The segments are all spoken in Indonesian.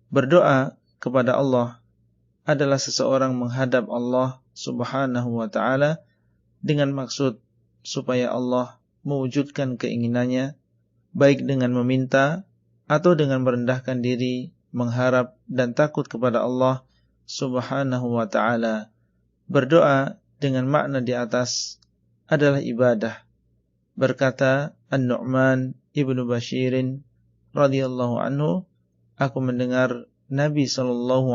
Berdoa kepada Allah adalah seseorang menghadap Allah Subhanahu wa ta'ala dengan maksud supaya Allah mewujudkan keinginannya, baik dengan meminta atau dengan merendahkan diri, mengharap dan takut kepada Allah Subhanahu wa ta'ala. Berdoa dengan makna di atas adalah ibadah. Berkata An-Nu'man ibnu Bashirin radhiyallahu anhu, aku mendengar Nabi SAW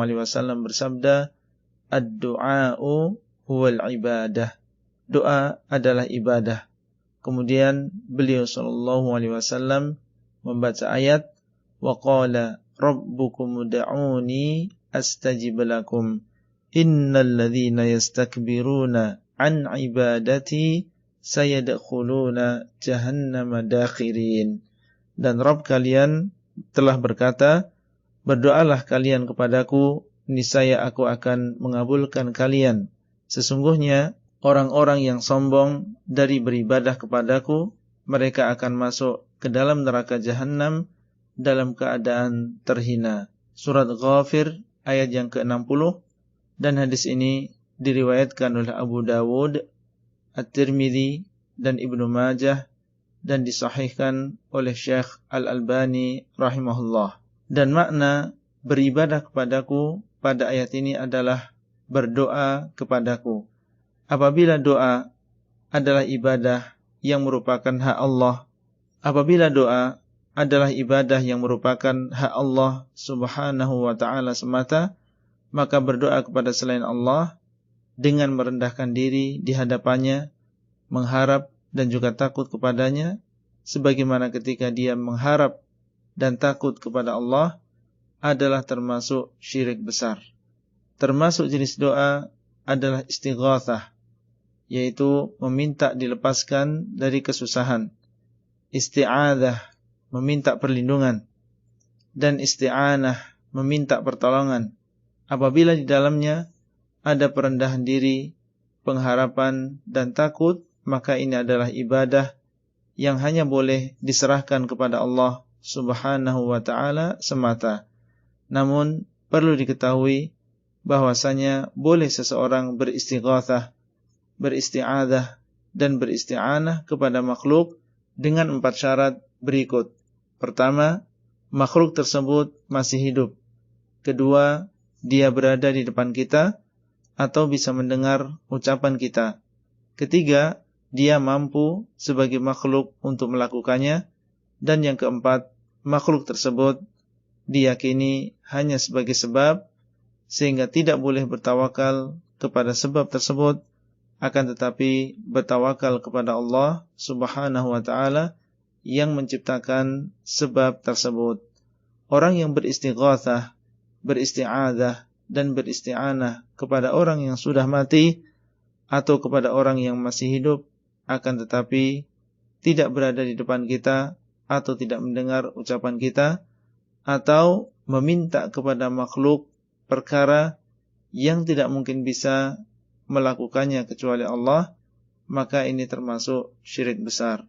bersabda, ad-du'a'u huwal ibadah. Doa adalah ibadah. Kemudian beliau SAW membaca ayat, wa qala rabbukum ud'uni astajib lakum innal ladzina yastakbiruna an ibadati sayadkhuluna jahannama dakhirin. Dan Rabb kalian telah berkata, berdoalah kalian kepadaku, niscaya aku akan mengabulkan kalian. Sesungguhnya orang-orang yang sombong dari beribadah kepadaku, mereka akan masuk ke dalam neraka Jahannam dalam keadaan terhina. Surat Ghafir ayat yang ke-60, dan hadis ini diriwayatkan oleh Abu Dawud, At-Tirmidzi dan Ibnu Majah, dan disahihkan oleh Syekh Al-Albani rahimahullah. Dan makna beribadah kepadaku pada ayat ini adalah berdoa kepadaku. Apabila doa adalah ibadah yang merupakan hak Allah, apabila doa adalah ibadah yang merupakan hak Allah Subhanahu wa ta'ala semata, maka berdoa kepada selain Allah dengan merendahkan diri di hadapannya, mengharap dan juga takut kepadanya, sebagaimana ketika dia mengharap dan takut kepada Allah, adalah termasuk syirik besar. Termasuk jenis doa adalah istighatsah, yaitu meminta dilepaskan dari kesusahan. Isti'adzah, meminta perlindungan. Dan isti'anah, meminta pertolongan. Apabila di dalamnya ada perendahan diri, pengharapan dan takut, maka ini adalah ibadah yang hanya boleh diserahkan kepada Allah Subhanahu wa ta'ala semata. Namun perlu diketahui bahwasanya boleh seseorang beristighatsah, beristi'adzah dan beristi'anah kepada makhluk dengan 4 syarat berikut. Pertama, makhluk tersebut masih hidup. Kedua, dia berada di depan kita atau bisa mendengar ucapan kita. Ketiga, dia mampu sebagai makhluk untuk melakukannya. Dan yang keempat, makhluk tersebut diyakini hanya sebagai sebab, sehingga tidak boleh bertawakal kepada sebab tersebut, akan tetapi bertawakal kepada Allah Subhanahu wa ta'ala yang menciptakan sebab tersebut. Orang yang beristighatsah, beristi'adzah dan beristi'anah kepada orang yang sudah mati atau kepada orang yang masih hidup, akan tetapi tidak berada di depan kita atau tidak mendengar ucapan kita, atau meminta kepada makhluk perkara yang tidak mungkin bisa melakukannya kecuali Allah, maka ini termasuk syirik besar.